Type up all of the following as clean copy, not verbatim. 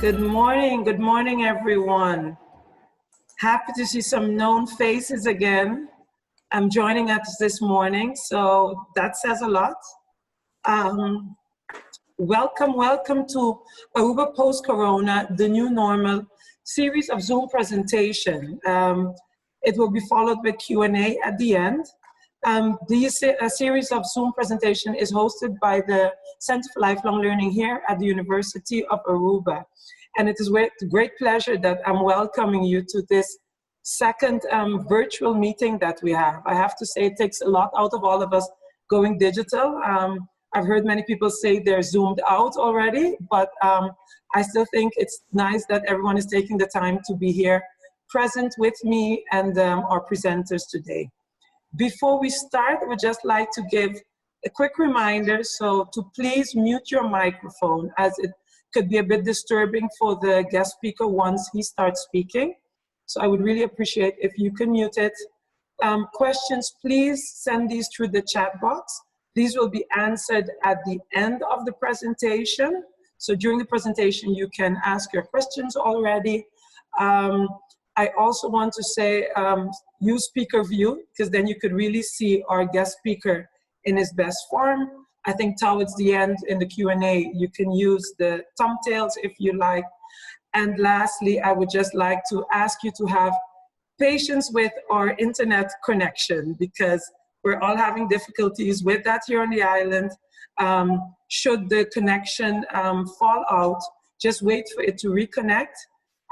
Good morning, everyone. Happy to see some known faces again. I'm joining us this morning, so that says a lot. Welcome to Aruba Post-Corona, the New Normal series of Zoom presentation. It will be followed with Q&A at the end. This series of Zoom presentation is hosted by the Center for Lifelong Learning here at the University of Aruba. And it is with great pleasure that I'm welcoming you to this second virtual meeting that we have. I have to say it takes a lot out of all of us going digital. I've heard many people say they're zoomed out already, but I still think it's nice that everyone is taking the time to be here present with me and our presenters today. Before we start, I would just like to give a quick reminder, so to please mute your microphone, as it could be a bit disturbing for the guest speaker once he starts speaking. So I would really appreciate if you can mute it. Questions, please send these through the chat box. These will be answered at the end of the presentation. So during the presentation, you can ask your questions already. I also want to say, use speaker view, because then you could really see our guest speaker in his best form. I think towards the end in the Q&A, you can use the thumbtails if you like. And lastly, I would just like to ask you to have patience with our internet connection, because we're all having difficulties with that here on the island. Should the connection fall out, just wait for it to reconnect.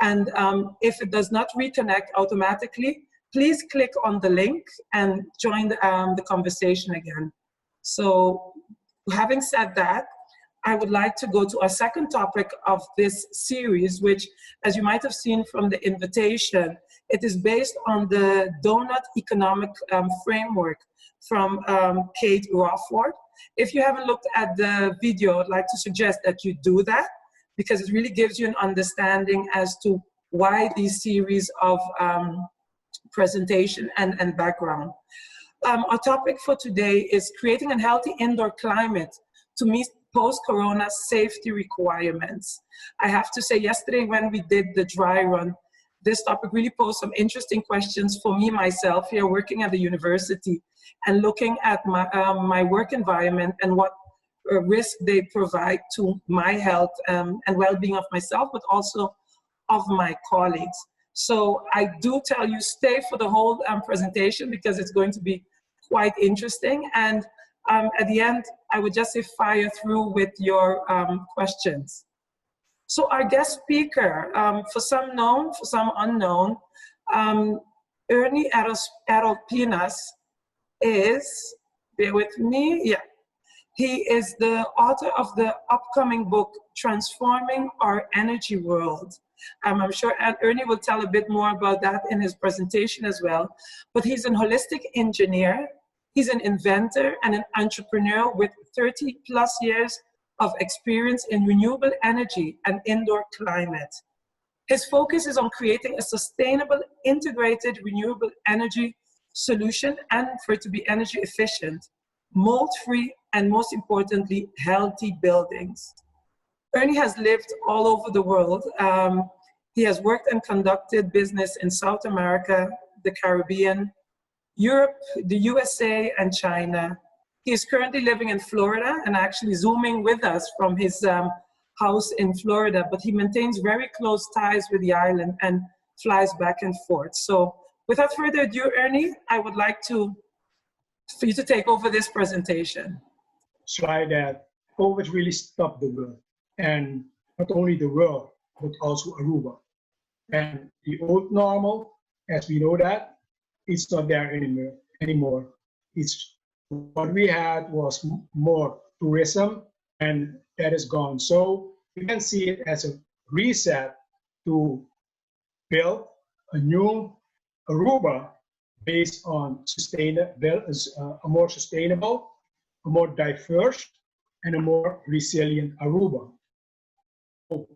And if it does not reconnect automatically, please click on the link and join the conversation again. So having said that, I would like to go to our second topic of this series, which, as you might have seen from the invitation, it is based on the Donut Economic Framework from Kate Rawford. If you haven't looked at the video, I'd like to suggest that you do that, because it really gives you an understanding as to why these series of presentation and background. Our topic for today is creating a healthy indoor climate to meet post-corona safety requirements. I have to say, yesterday when we did the dry run, this topic really posed some interesting questions for me myself here working at the university and looking at my work environment and what risk they provide to my health and well-being of myself, but also of my colleagues. So I do tell you, stay for the whole presentation, because it's going to be quite interesting. And at the end, I would just say fire through with your questions. So our guest speaker, for some known, for some unknown, Ernie Aropinas is, bear with me, yeah. He is the author of the upcoming book, Transforming Our Energy World. I'm sure Ernie will tell a bit more about that in his presentation as well. But he's an holistic engineer, he's an inventor and an entrepreneur with 30+ years of experience in renewable energy and indoor climate. His focus is on creating a sustainable, integrated renewable energy solution, and for it to be energy efficient, mold-free, and most importantly, healthy buildings. Ernie has lived all over the world. He has worked and conducted business in South America, the Caribbean, Europe, the USA, and China. He is currently living in Florida and actually Zooming with us from his house in Florida, but he maintains very close ties with the island and flies back and forth. So without further ado, Ernie, I would like for you to take over this presentation. Slide that COVID really stopped the world, and not only the world, but also Aruba. And the old normal, as we know that, it's not there anymore. It's what we had was more tourism, and that is gone. So you can see it as a reset to build a new Aruba based on a more sustainable, a more diverse, and a more resilient Aruba. So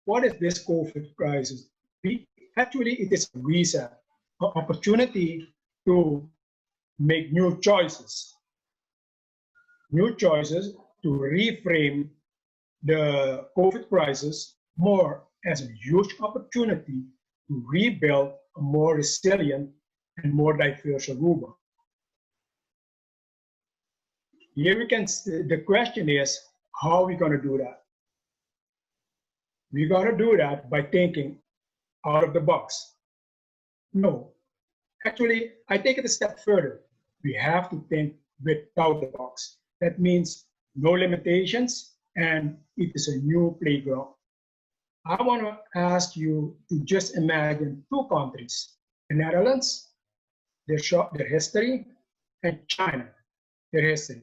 what is this COVID crisis? Actually, it is a reset, an opportunity to make new choices to reframe the COVID crisis more as a huge opportunity to rebuild a more resilient and more diverse Aruba. Here we can, the question is, how are we going to do that? We're going to do that by thinking out of the box. No, actually, I take it a step further. We have to think without the box. That means no limitations, and it is a new playground. I want to ask you to just imagine two countries, the Netherlands, their history, and China, their history.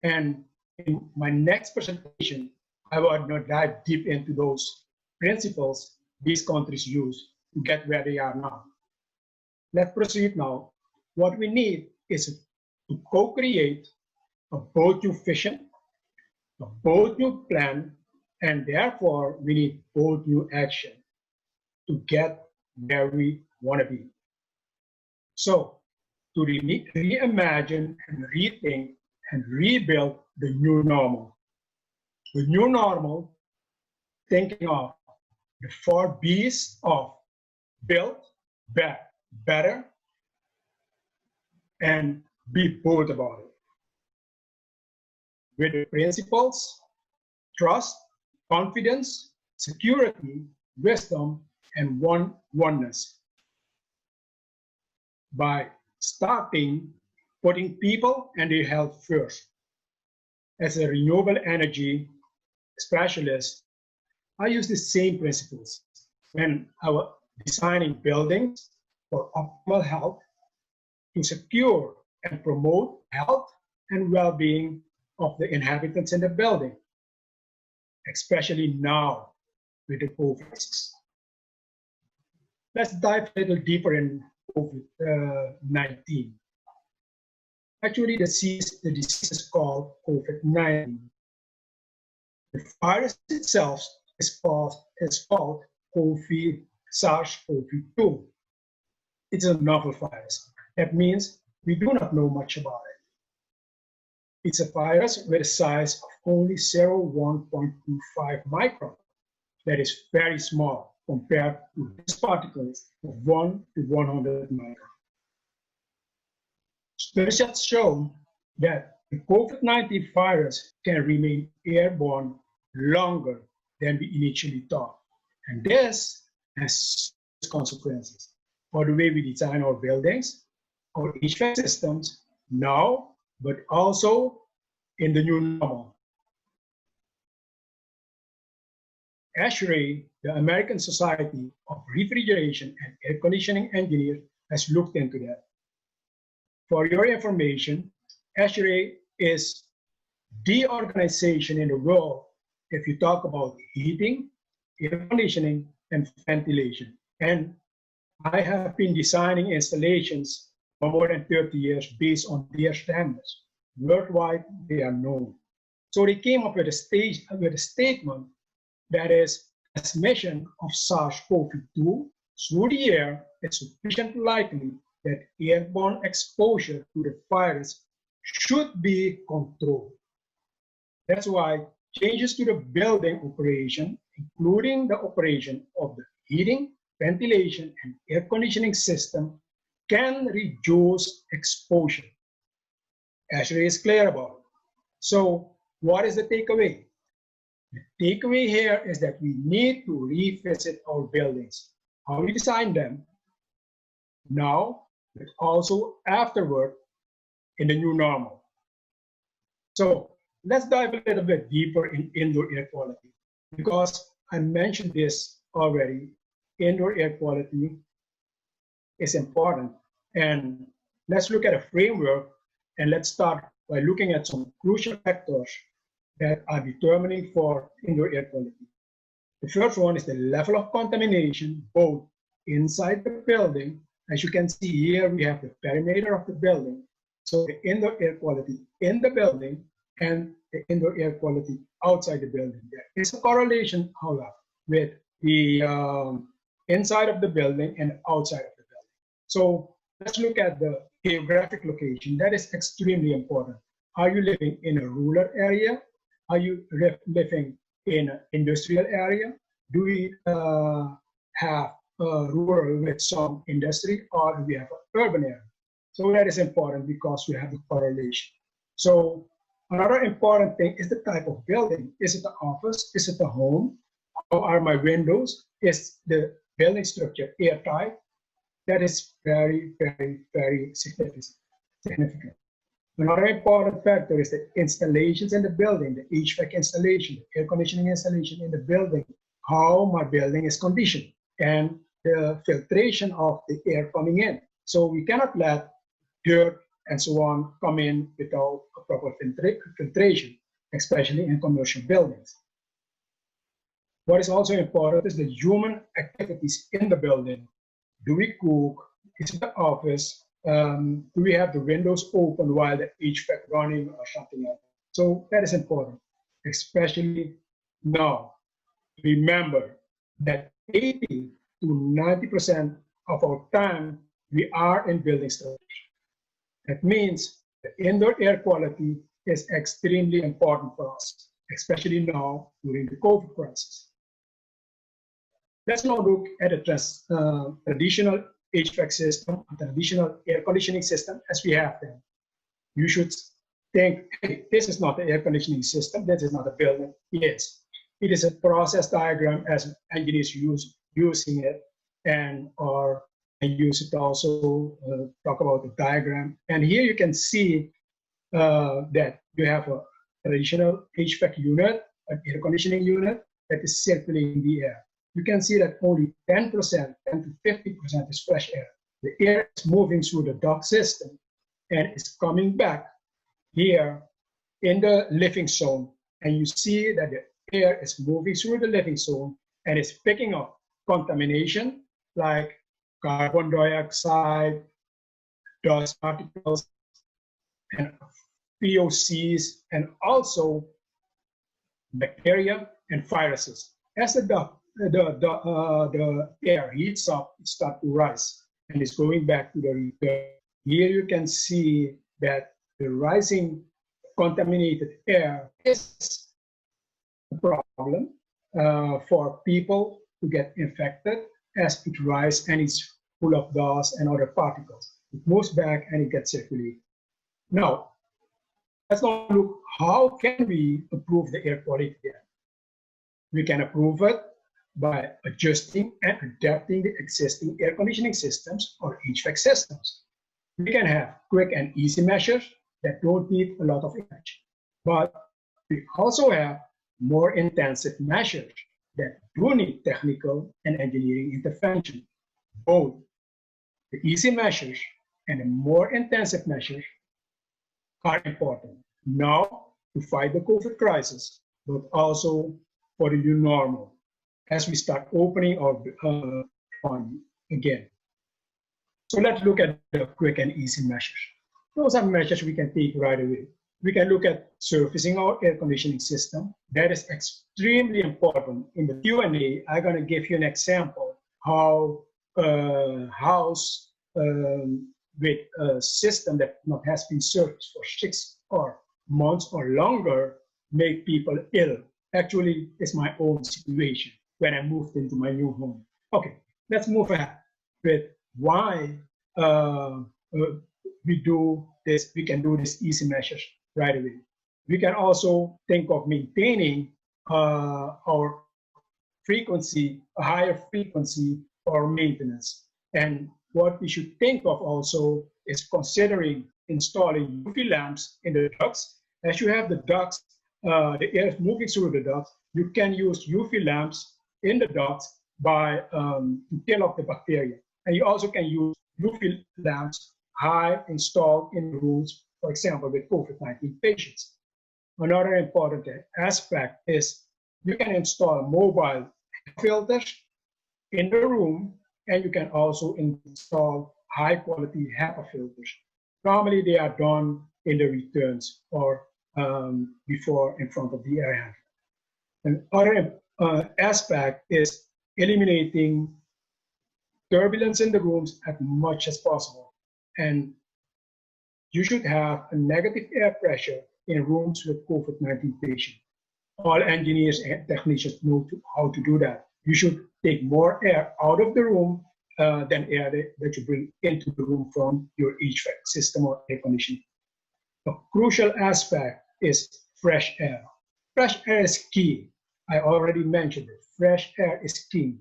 And in my next presentation, I will not dive deep into those principles these countries use to get where they are now. Let's proceed now. What we need is to co-create a bold new vision, a bold new plan, and therefore we need bold new action to get where we want to be. So to reimagine and rethink and rebuild the new normal. The new normal, thinking of the 4 B's of build, back, better, and be bold about it. With the principles, trust, confidence, security, wisdom, and oneness. By starting putting people and their health first. As a renewable energy specialist, I use the same principles when I was designing buildings for optimal health to secure and promote health and well-being of the inhabitants in the building, especially now with the COVID risks. Let's dive a little deeper in COVID-19. Actually, the disease is called COVID-19. The virus itself is called SARS-CoV-2. It's a novel virus. That means we do not know much about it. It's a virus with a size of only 1.25 micron. That is very small compared to these particles of 1 to 100 micron. Studies have shown that the COVID-19 virus can remain airborne longer than we initially thought. And this has consequences for the way we design our buildings, our HVAC systems now, but also in the new normal. ASHRAE, the American Society of Refrigeration and Air Conditioning Engineers, has looked into that. For your information, ASHRAE is the organization in the world if you talk about heating, air conditioning, and ventilation. And I have been designing installations for more than 30 years based on their standards. Worldwide, they are known. So they came up with a statement that is transmission of SARS-CoV-2 through the air is sufficiently likely that airborne exposure to the virus should be controlled. That's why changes to the building operation, including the operation of the heating, ventilation, and air conditioning system, can reduce exposure. ASHRAE is clear about it. So what is the takeaway? The takeaway here is that we need to revisit our buildings, how we design them now, but also afterward in the new normal. So let's dive a little bit deeper in indoor air quality, because I mentioned this already. Indoor air quality is important. And let's look at a framework, and let's start by looking at some crucial factors that are determining for indoor air quality. The first one is the level of contamination, both inside the building. As you can see here, we have the perimeter of the building. So the indoor air quality in the building and the indoor air quality outside the building. There is a correlation, however, with the inside of the building and outside of the building. So let's look at the geographic location. That is extremely important. Are you living in a rural area? Are you living in an industrial area? do we have rural with some industry, or do we have an urban area? So that is important because we have the correlation. So another important thing is the type of building. Is it an office? Is it a home? How are my windows? Is the building structure airtight? That is very, very, very significant. Another important factor is the installations in the building, the HVAC installation, the air conditioning installation in the building, how my building is conditioned, and the filtration of the air coming in. So we cannot let dirt and so on come in without a proper filtration, especially in commercial buildings. What is also important is the human activities in the building. Do we cook? Is it the office? Do we have the windows open while the HVAC running or something else? So that is important, especially now. Remember that 80 to 90% of our time we are in building structures. That means the indoor air quality is extremely important for us, especially now during the COVID crisis. Let's now look at a traditional HVAC system, a traditional air conditioning system as we have them. You should think, hey, this is not the air conditioning system, this is not a building. Yes, it is a process diagram as engineers using it, and use it also talk about the diagram. And here you can see that you have a traditional HVAC unit, an air conditioning unit that is circulating the air. You can see that only 10%, 10 to 50% is fresh air. The air is moving through the duct system and is coming back here in the living zone. And you see that the air is moving through the living zone and is picking up contamination like carbon dioxide, dust particles, and VOCs, and also bacteria and viruses. As the air heats up, it starts to rise and is going back to the return. Here you can see that the rising contaminated air is a problem for people to get infected as it rises and it's full of dust and other particles. It moves back and it gets circulated. Now, let's now look how can we improve the air quality there. We can improve it by adjusting and adapting the existing air conditioning systems or HVAC systems. We can have quick and easy measures that don't need a lot of energy. But we also have more intensive measures that do need technical and engineering intervention. Both the easy measures and the more intensive measures are important now to fight the COVID crisis, but also for the new normal as we start opening our economy again. So let's look at the quick and easy measures. Those are measures we can take right away. We can look at surfacing our air conditioning system. That is extremely important. In the Q&A, I'm going to give you an example how a house with a system that has been surfaced for 6 months or longer make people ill. Actually, it's my own situation when I moved into my new home. Okay, let's move ahead with why we do this. We can do these easy measures right away. We can also think of maintaining our frequency, a higher frequency for maintenance. And what we should think of also is considering installing UV lamps in the ducts. As you have the ducts, the air is moving through the ducts, you can use UV lamps in the ducts by to kill off the bacteria. And you also can use UV lamps high installed in rooms, for example, with COVID-19 patients. Another important aspect is you can install mobile filters in the room, and you can also install high quality HEPA filters. Normally they are done in the returns or before in front of the air handler. Another aspect is eliminating turbulence in the rooms as much as possible. And you should have a negative air pressure in rooms with COVID-19 patients. All engineers and technicians know how to do that. you should take more air out of the room than air that you bring into the room from your HVAC system or air conditioning. A crucial aspect is fresh air. Fresh air is key. I already mentioned it. Fresh air is key.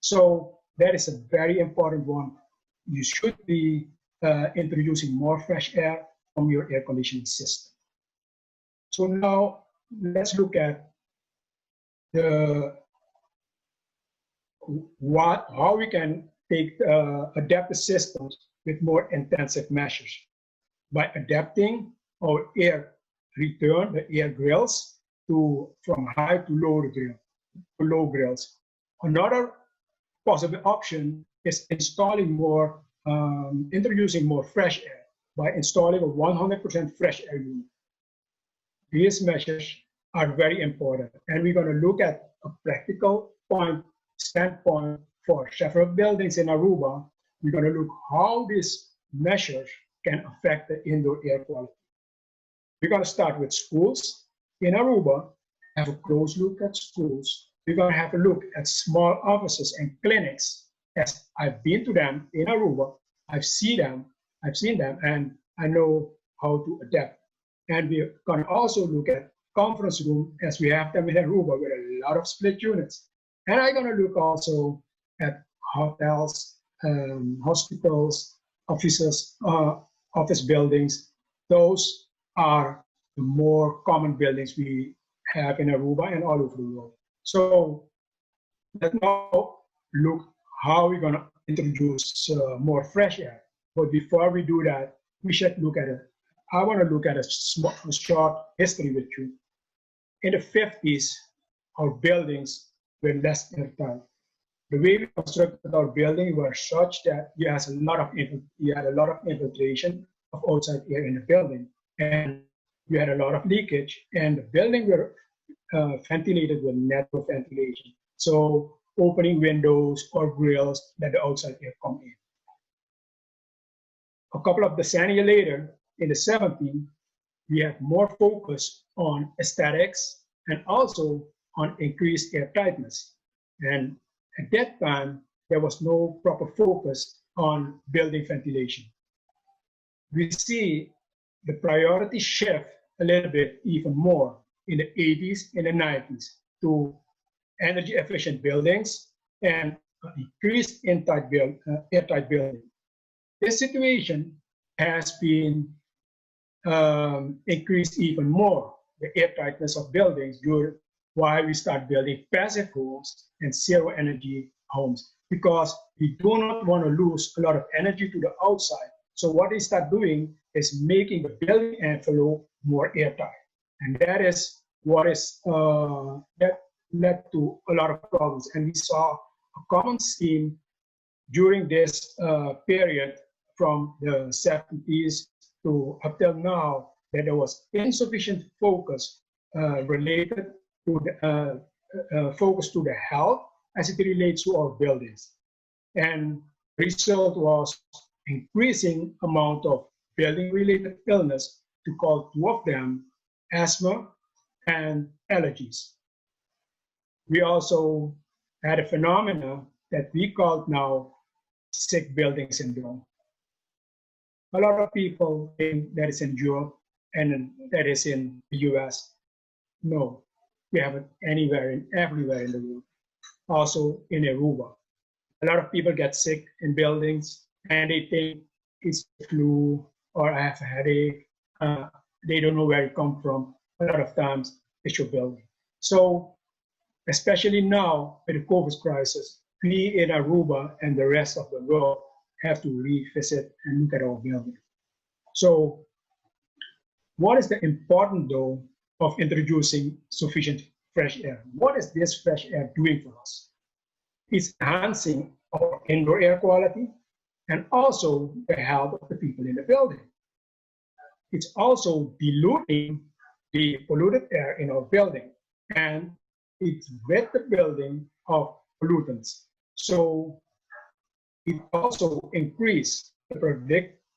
So that is a very important one. You should be introducing more fresh air from your air conditioning system. So now let's look at how we can adapt the systems with more intensive measures by adapting our air return, the air grills, from high to low grills. Another possible option is introducing more fresh air by installing a 100% fresh air unit. These measures are very important, and we're going to look at a practical standpoint for several buildings in Aruba. We're going to look how these measures can affect the indoor air quality. We're going to start with schools. In Aruba, have a close look at schools. We're going to have a look at small offices and clinics, as I've been to them in Aruba. I've seen them, and I know how to adapt. And we're going to also look at conference room, as we have them in Aruba with a lot of split units. And I'm going to look also at hotels, hospitals, office buildings. Those are the more common buildings we have in Aruba and all over the world. So let's now look how we're going to introduce more fresh air. But before we do that, we should look at I want to look at a short history with you. In the 50s, our buildings were less airtight. The way we constructed our building were such that you had a lot of infiltration of outside air in the building, and you had a lot of leakage, and the building were ventilated with natural ventilation. So opening windows or grills let the outside air come in. A couple of decennia later, in the 70s, we had more focus on aesthetics and also on increased air tightness. And at that time, there was no proper focus on building ventilation. We see the priority shift a little bit even more in the 80s and the 90s to energy efficient buildings and increased airtight building. This situation has been increased even more, the airtightness of buildings, during why we start building passive homes and zero energy homes, because we do not want to lose a lot of energy to the outside. So what they start doing is making the building envelope more airtight. And that is what is that led to a lot of problems. And we saw a common scheme during this period from the 70s to up till now, that there was insufficient focus related to the focus to the health as it relates to our buildings. And the result was increasing amount of building-related illness, to call two of them asthma and allergies. We also had a phenomenon that we call now sick building syndrome. A lot of people think that is in Europe and that is in the US. No, we have it everywhere in the world. Also in Aruba. A lot of people get sick in buildings and they think it's flu or I have a headache. They don't know where it comes from. A lot of times it's your building. So especially now with the COVID crisis, we in Aruba and the rest of the world have to revisit and look at our building. So what is the important though of introducing sufficient fresh air? What is this fresh air doing for us? It's enhancing our indoor air quality and also the health of the people in the building. It's also diluting the polluted air in our building, and it's rid the building of pollutants. So it also increases the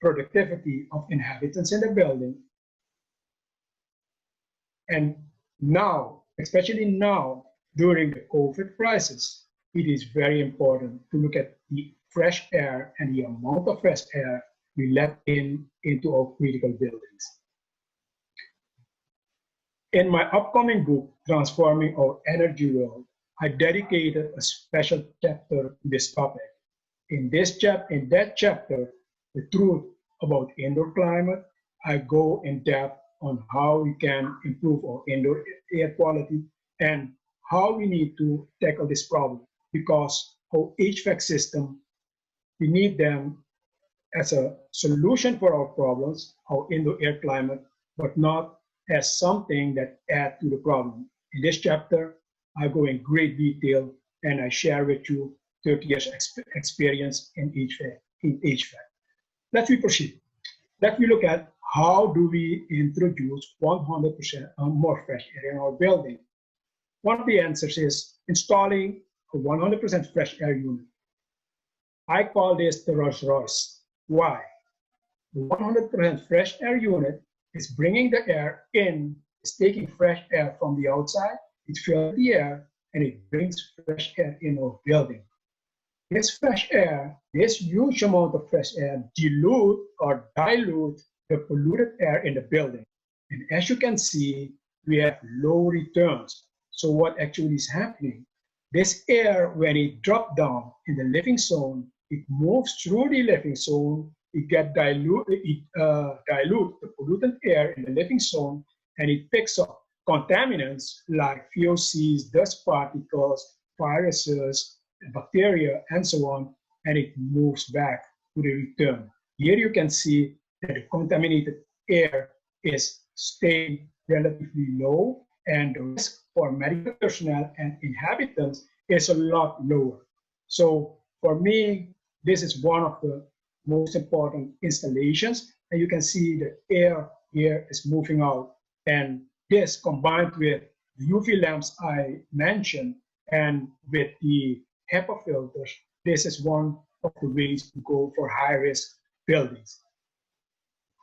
productivity of inhabitants in the building. And now, especially now, during the COVID crisis, it is very important to look at the fresh air and the amount of fresh air we let into our critical buildings. In my upcoming book, Transforming Our Energy World, I dedicated a special chapter to this topic. In that chapter, The Truth About Indoor Climate, I go in depth on how we can improve our indoor air quality and how we need to tackle this problem, because our HVAC system, we need them as a solution for our problems, our indoor air climate, but not as something that adds to the problem. In this chapter, I go in great detail and I share with you 30 years experience in HVAC. Let's proceed. Let me look at how do we introduce 100% more fresh air in our building. One of the answers is installing a 100% fresh air unit. I call this the Rolls Royce. Why? The 100% fresh air unit is bringing the air in, it's taking fresh air from the outside, it fills the air, and it brings fresh air in our building. This fresh air, this huge amount of fresh air, dilute the polluted air in the building. And as you can see, we have low returns. So what actually is happening? This air, when it drops down in the living zone, it moves through the living zone, it dilute the pollutant air in the living zone, and it picks up contaminants like VOCs, dust particles, viruses, bacteria, and so on, and it moves back to the return. Here you can see that the contaminated air is staying relatively low, and the risk for medical personnel and inhabitants is a lot lower. So for me, this is one of the most important installations, and you can see the air here is moving out. And this combined with the UV lamps I mentioned and with the HEPA filters, this is one of the ways to go for high-risk buildings.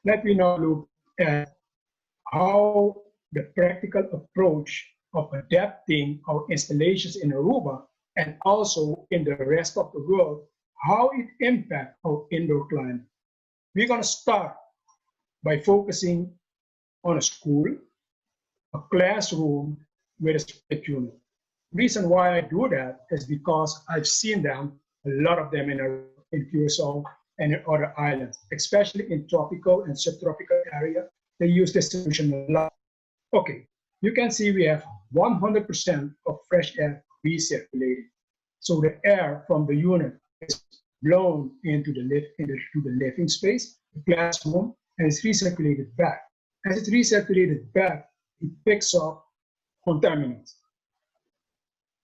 Let me now look at how the practical approach of adapting our installations in Aruba and also in the rest of the world, how it impacts our indoor climate. We're going to start by focusing on a school, a classroom with a split unit. Reason why I do that is because I've seen them, a lot of them in Curacao and in other islands, especially in tropical and subtropical area. They use this solution a lot. Okay, you can see we have 100% of fresh air recirculating. So the air from the unit is blown into the living space, the classroom, and it's recirculated back. As it's recirculated back, it picks up contaminants.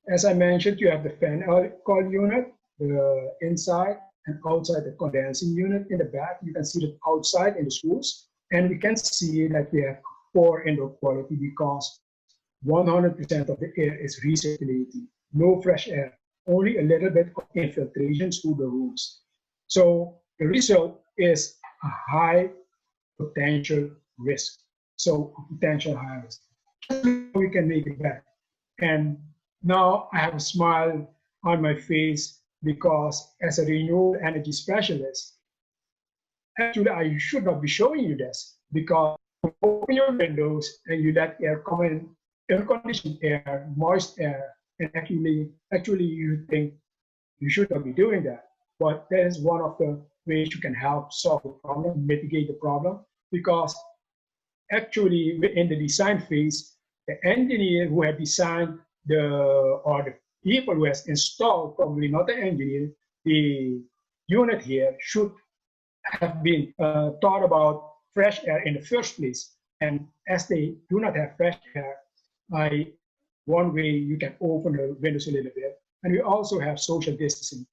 As I mentioned, you have the fan coil unit, the inside and outside the condensing unit in the back. You can see that outside in the schools, and we can see that we have poor indoor quality because 100% of the air is recirculating, no fresh air, only a little bit of infiltrations through the rooms. So the result is a high potential risk. So a potential high risk. We can make it back. And now I have a smile on my face because as a renewable energy specialist, actually I should not be showing you this because you open your windows and you let air come in, air-conditioned air, moist air, and actually you think you should not be doing that. But that is one of the ways you can help solve the problem, mitigate the problem, because actually in the design phase, the engineer who had designed the people who has installed, probably not the engineer, the unit here should have been thought about fresh air in the first place. And as they do not have fresh air, one way you can open the windows a little bit. And we also have social distancing.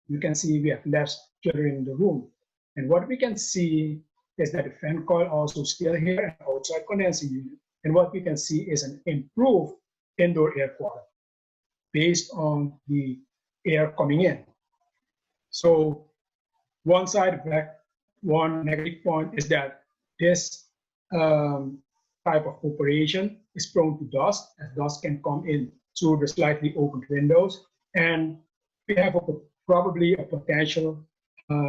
You can see we have less children in the room. And what we can see is that the fan coil also still here and outside condensing unit. And what we can see is an improved indoor air quality based on the air coming in. So one side effect, one negative point is that this type of operation is prone to dust, as dust can come in through the slightly opened windows. And we have probably a potential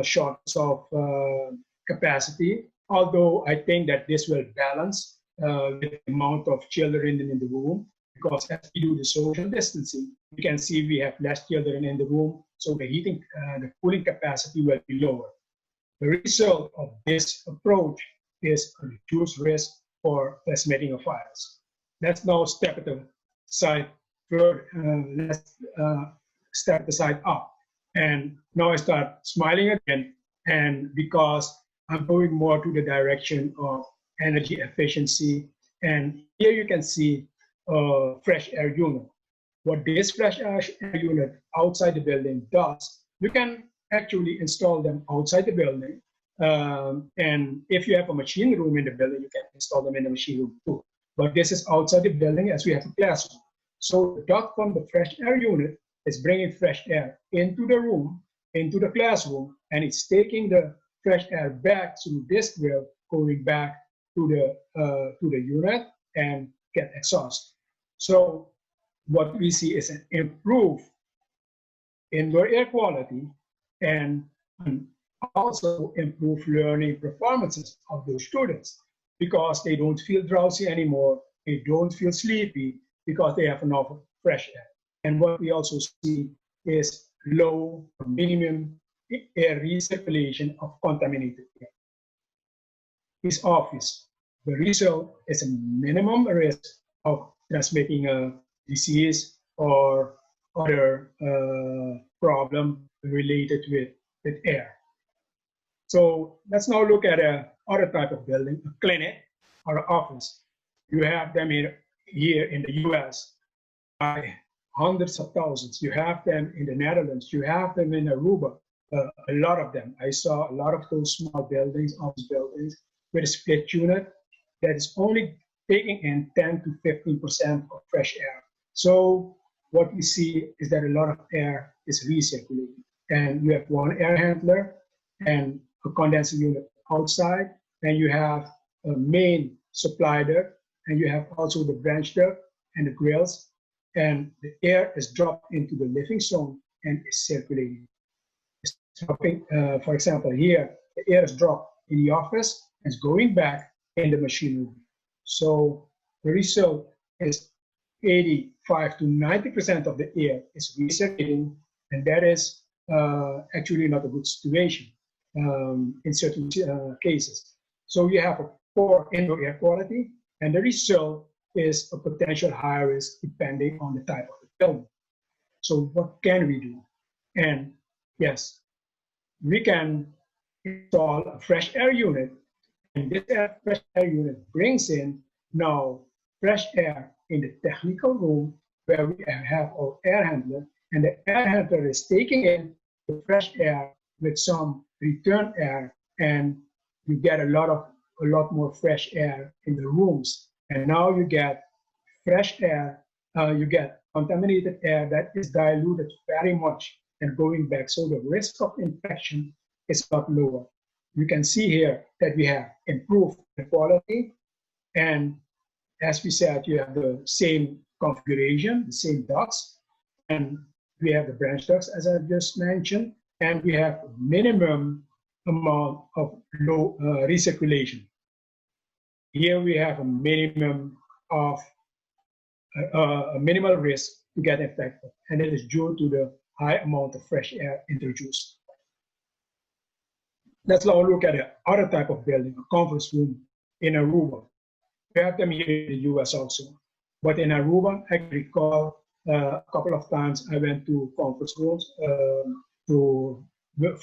shortage of capacity, although I think that this will balance with the amount of children in the room, because as we do the social distancing, you can see we have less children in the room, so the heating, the cooling capacity will be lower. The result of this approach is a reduced risk for transmitting of virus. Let's now step it aside further. Let's step the side up. And now I start smiling again, and because I'm going more to the direction of energy efficiency. And here you can see a fresh air unit. What this fresh air unit outside the building does, you can actually install them outside the building. And if you have a machine room in the building, you can install them in the machine room too. But this is outside the building as we have a classroom. So the duct from the fresh air unit is bringing fresh air into the room, into the classroom, and it's taking the fresh air back through this grill, going back to the unit and get exhaust. So what we see is an improved indoor air quality and also improved learning performances of those students, because they don't feel drowsy anymore, they don't feel sleepy, because they have enough fresh air. And what we also see is low or minimum air recirculation of contaminated air. It's obvious. The result is a minimum risk of transmitting a disease or other problem related with air. So let's now look at other type of building, a clinic or an office. You have them here in the US by hundreds of thousands. You have them in the Netherlands. You have them in Aruba, a lot of them. I saw a lot of those small buildings, office buildings, with a split unit that is only taking in 10 to 15% of fresh air. So what we see is that a lot of air is recirculating. And you have one air handler and a condenser unit outside, and you have a main supply duct, and you have also the branch duct and the grills, and the air is dropped into the living zone and is circulating. It's dropping, for example, here, the air is dropped in the office and is going back in the machine room. So the result is 85 to 90% of the air is recirculating, and that is actually not a good situation in certain cases. So you have a poor indoor air quality, and the result is a potential high risk depending on the type of the building. So what can we do? And yes, we can install a fresh air unit, and this fresh air unit brings in now fresh air in the technical room where we have our air handler, and the air handler is taking in the fresh air with some return air, and you get a lot more fresh air in the rooms. And now you get fresh air, you get contaminated air that is diluted very much and going back. So the risk of infection is not lower. You can see here that we have improved the quality. And as we said, you have the same configuration, the same ducts, and we have the branch ducts, as I just mentioned, and we have minimum amount of low recirculation. Here we have a minimum of a minimal risk to get infected, and it is due to the high amount of fresh air introduced. Let's now look at the other type of building, a conference room in Aruba. We have them here in the US also. But in Aruba, I recall a couple of times I went to conference rooms for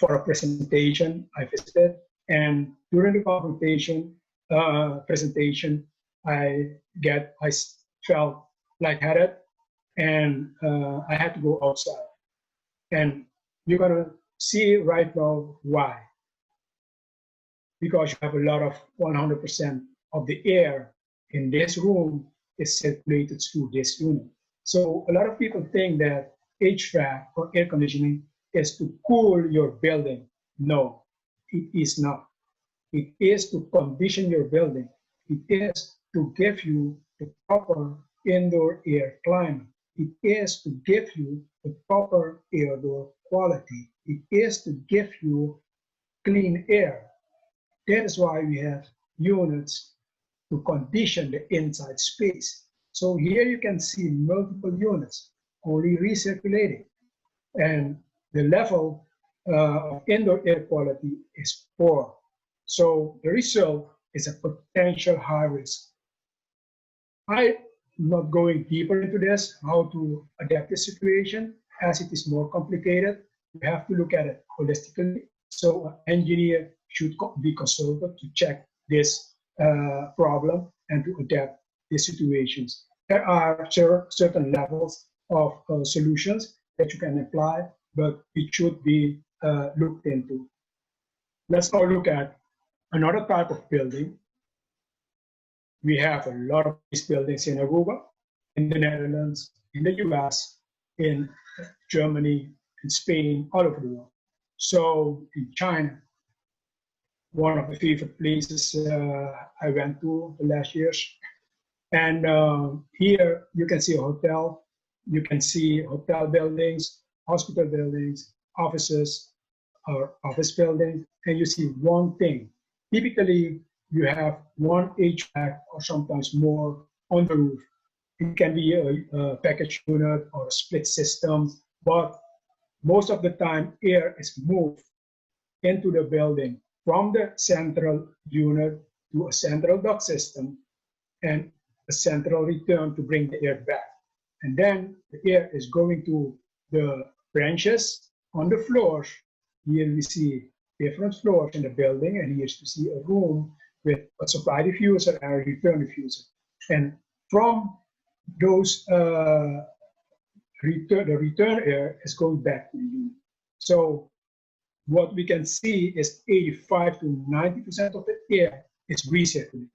a presentation I visited. And during the presentation, I felt lightheaded, and I had to go outside. And you're gonna see right now why. Because you have a lot of 100% of the air in this room is circulated through this unit. So a lot of people think that HVAC or air conditioning is to cool your building. No, it is not. It is to condition your building. It is to give you the proper indoor air climate. it is to give you the proper airdoor quality. It is to give you clean air. That is why we have units to condition the inside space. So here you can see multiple units only recirculating, and the level of indoor air quality is poor. So the result is a potential high risk. I'm not going deeper into this, how to adapt the situation, as it is more complicated. You have to look at it holistically. So an engineer should be consulted to check this problem and to adapt the situations. There are certain levels of solutions that you can apply, but it should be looked into. Let's now look at another type of building. We have a lot of these buildings in Aruba, in the Netherlands, in the US, in Germany, in Spain, all over the world. So in China, one of the favorite places I went to the last years. And here you can see a hotel, you can see hotel buildings, hospital buildings, offices, or office buildings, and you see one thing. Typically, you have one HVAC or sometimes more on the roof. It can be a package unit or a split system, but most of the time air is moved into the building from the central unit to a central duct system and a central return to bring the air back. And then the air is going to the branches on the floors. Here we see different floors in the building, and here you see a room with a supply diffuser and a return diffuser. And from those the return air is going back to the unit. So what we can see is 85 to 90% of the air is recirculating.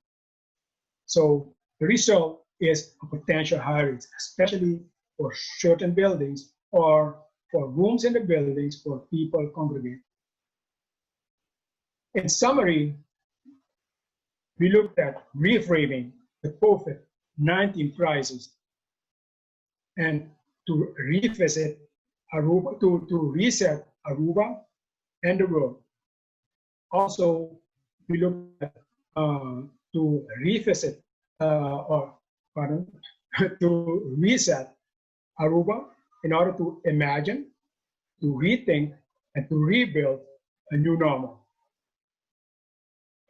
So the result is a potential high risk, especially for certain buildings or for rooms in the buildings where people congregate. In summary, we looked at reframing the COVID-19 crisis and to revisit Aruba, to reset Aruba and the world. Also, we looked at to revisit to reset Aruba in order to imagine, to rethink, and to rebuild a new normal.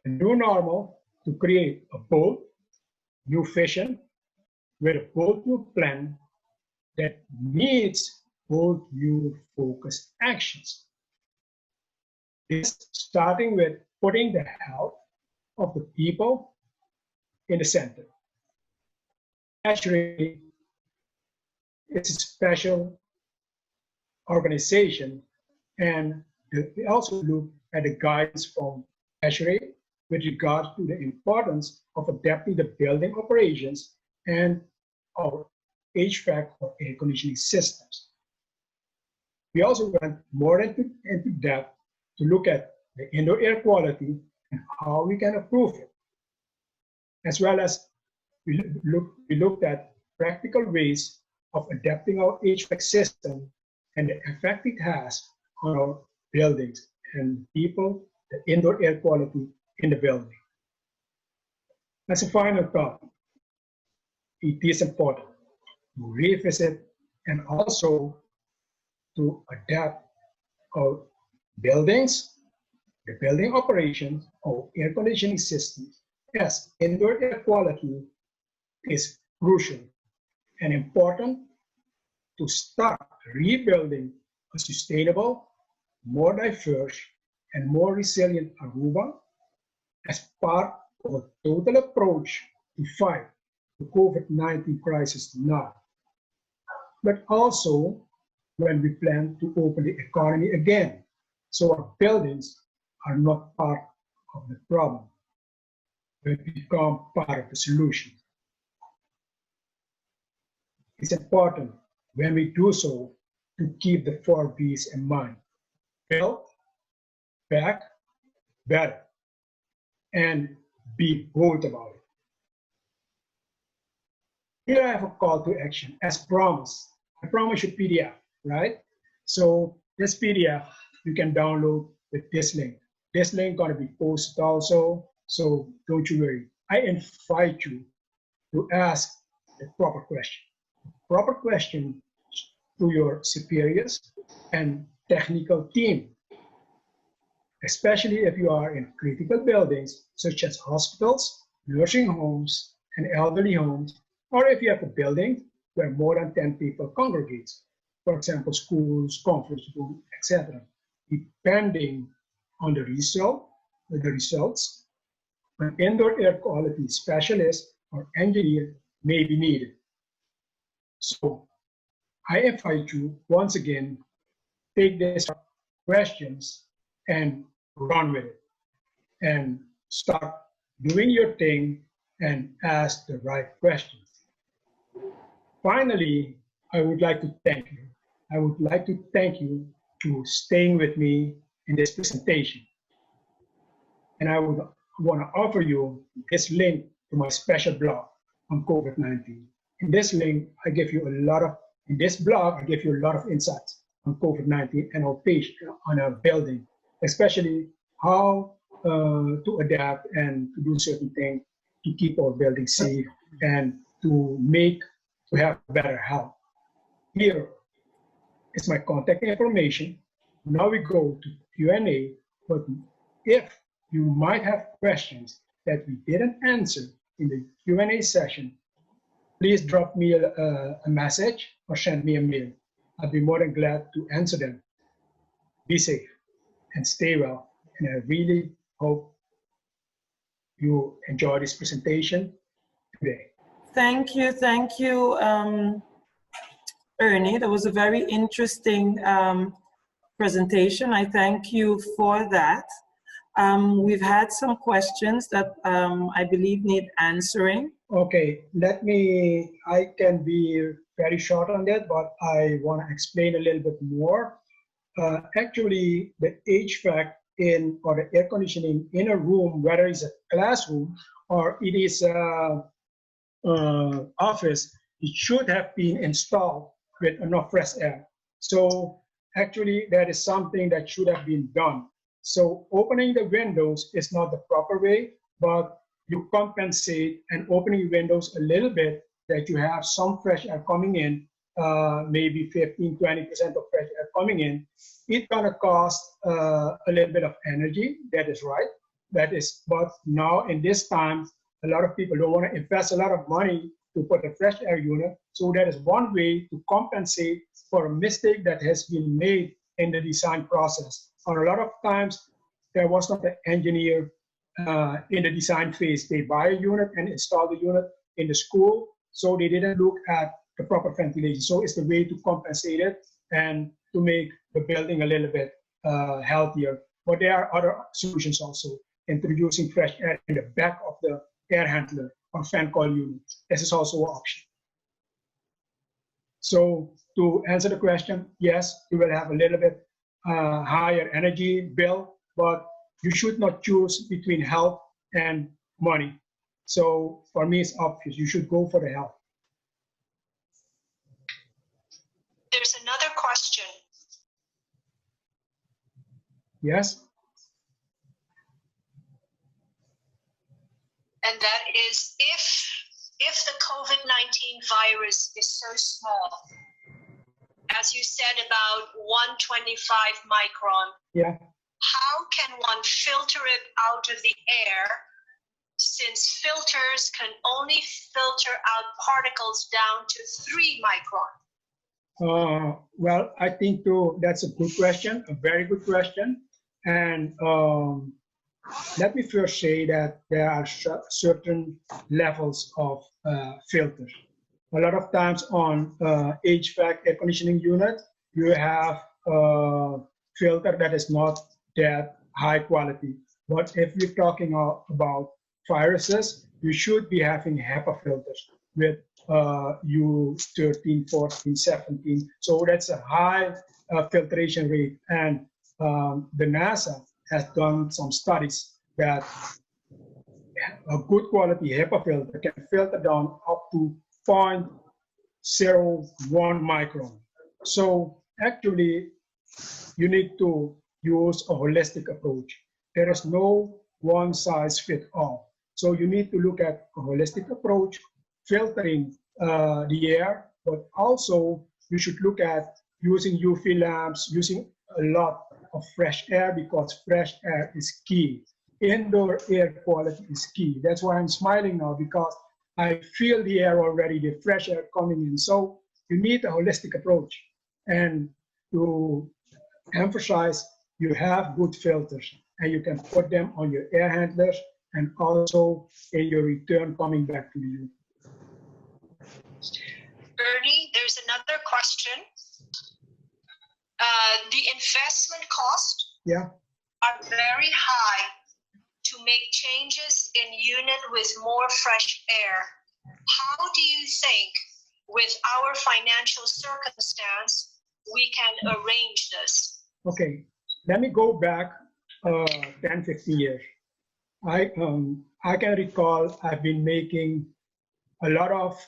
A new normal to create a bold, new vision with a bold new plan that needs bold new focused actions. This starting with putting the health of the people in the center. Actually, it's a special organization, and we also look at the guidance from ASHRAE with regard to the importance of adapting the building operations and our HVAC or air conditioning systems. We also went more into depth to look at the indoor air quality and how we can improve it, as well as we looked at practical ways of adapting our HVAC system and the effect it has on our buildings and people, the indoor air quality in the building. As a final thought, it is important to revisit and also to adapt our buildings, the building operations, our air conditioning systems, as indoor air quality is crucial and important to start rebuilding a sustainable, more diverse, and more resilient Aruba as part of a total approach to fight the COVID-19 crisis now, but also when we plan to open the economy again, so our buildings are not part of the problem, but become part of the solution. It's important when we do so to keep the 4 B's in mind: build, back, better, and be bold about it. Here I have a call to action. As promised, I promise you PDF, right? So this PDF you can download with this link. This link gonna be posted also, so don't you worry. I invite you to ask the proper question. Proper question to your superiors and technical team, especially if you are in critical buildings such as hospitals, nursing homes, and elderly homes, or if you have a building where more than 10 people congregate, for example, schools, conference rooms, etc. Depending on the results, an indoor air quality specialist or engineer may be needed. So I invite you once again, take these questions and run with it and start doing your thing and ask the right questions. Finally, I would like to thank you. I would like to thank you to staying with me in this presentation. And I would want to offer you this link to my special blog on COVID-19. In this link, I give you a lot of, in this blog, I give you a lot of insights on COVID-19 and on a building, especially how to adapt and to do certain things to keep our building safe and to have better health. Here is my contact information. Now we go to Q&A, but if you might have questions that we didn't answer in the Q&A session, please drop me a message or send me a mail. I'll be more than glad to answer them. Be safe and stay well. And I really hope you enjoy this presentation today. Thank you, Ernie. That was a very interesting presentation. I thank you for that. We've had some questions that I believe need answering. Okay, I can be very short on that, but I want to explain a little bit more. Actually, the HVAC or the air conditioning in a room, whether it's a classroom or it is office, it should have been installed with enough fresh air. So actually, that is something that should have been done. So opening the windows is not the proper way, but you compensate and opening windows a little bit that you have some fresh air coming in, maybe 15, 20% of fresh air coming in. It's gonna cost a little bit of energy, that is right. But now in this time, a lot of people don't want to invest a lot of money to put a fresh air unit. So that is one way to compensate for a mistake that has been made in the design process. Or a lot of times, there was not an engineer in the design phase. They buy a unit and install the unit in the school, so they didn't look at the proper ventilation. So it's the way to compensate it and to make the building a little bit healthier. But there are other solutions also. Introducing fresh air in the back of the air handler or fan coil unit. This is also an option. So to answer the question, yes, you will have a little bit higher energy bill, but you should not choose between health and money. So for me, it's obvious. You should go for the health. There's another question. Yes? And that is, if the COVID-19 virus is so small, as you said, about 125 micron, yeah, how can one filter it out of the air, since filters can only filter out particles down to 3 micron? Well, I think that's a good question, a very good question. And let me first say that there are certain levels of filters. A lot of times on HVAC air conditioning unit, you have a filter that is not that high quality. But if we're talking about viruses, you should be having HEPA filters with U13, 14, 17. So that's a high filtration rate. And the NASA has done some studies that a good quality HEPA filter can filter down up to 0.01 micron. So actually, you need to use a holistic approach. There is no one size fit all. So you need to look at a holistic approach, filtering the air, but also you should look at using UV lamps, using a lot of fresh air, because fresh air is key. Indoor air quality is key. That's why I'm smiling now, because I feel the air already, the fresh air coming in. So you need a holistic approach. And to emphasize, you have good filters, and you can put them on your air handlers and also in your return coming back to you. Ernie, there's another question. The investment costs are very high to make changes in unit with more fresh air. How do you think, with our financial circumstance, we can arrange this? Okay, let me go back 10, 15 years. I can recall I've been making a lot of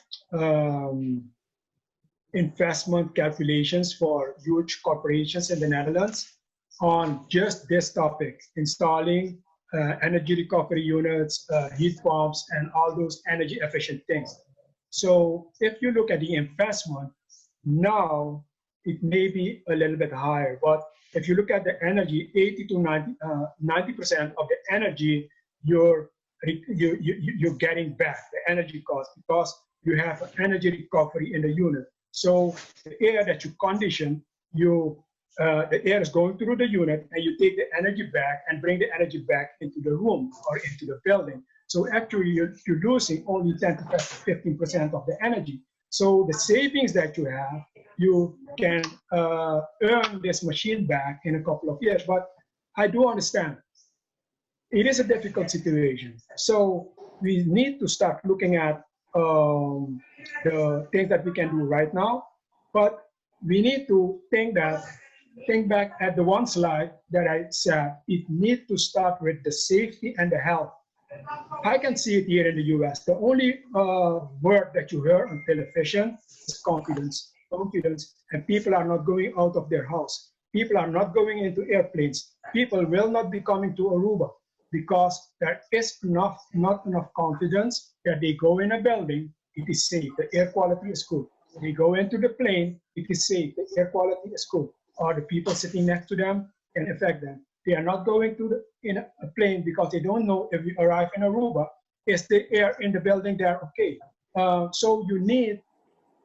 investment calculations for huge corporations in the Netherlands on just this topic, installing energy recovery units, heat pumps, and all those energy efficient things. So if you look at the investment, now it may be a little bit higher, but if you look at the energy, 80 to 90% of the energy you're getting back, the energy cost, because you have energy recovery in the unit. So the air that you condition, the air is going through the unit, and you take the energy back and bring the energy back into the room or into the building. So actually, you're losing only 10 to 15% of the energy. So the savings that you have, you can earn this machine back in a couple of years. But I do understand it is a difficult situation. So we need to start looking at the things that we can do right now. But we need to think back at the one slide that I said, it needs to start with the safety and the health. I can see it here in the US. The only word that you hear on television is confidence. Confidence, and people are not going out of their house. People are not going into airplanes. People will not be coming to Aruba because there is not enough confidence that they go in a building, it is safe, the air quality is good. They go into the plane, it is safe, the air quality is good. Or the people sitting next to them can affect them. They are not going in a plane because they don't know if you arrive in Aruba, is the air in the building there okay? So you need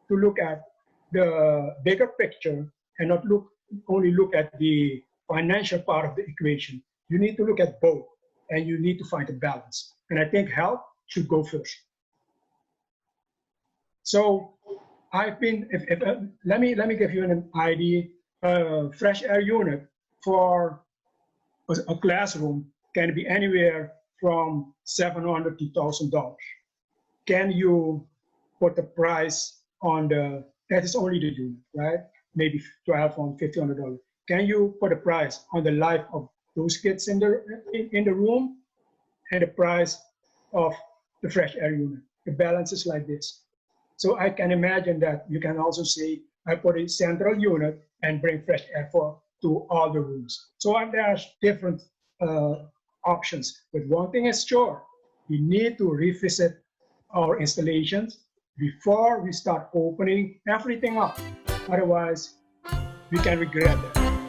to look at the bigger picture and not only look at the financial part of the equation. You need to look at both, and you need to find a balance. And I think health should go first. So I've been, let me give you an idea. Fresh air unit for a classroom can be anywhere from $700 to $1,000. Can you put the price on that is only the unit, right? Maybe $1,200, $1,500. Can you put a price on the life of those kids in the room and the price of the fresh air unit? The balance is like this. So I can imagine that you can also say, I put a central unit and bring fresh air to all the rooms. So there's different options. But one thing is sure, we need to revisit our installations before we start opening everything up. Otherwise, we can regret that.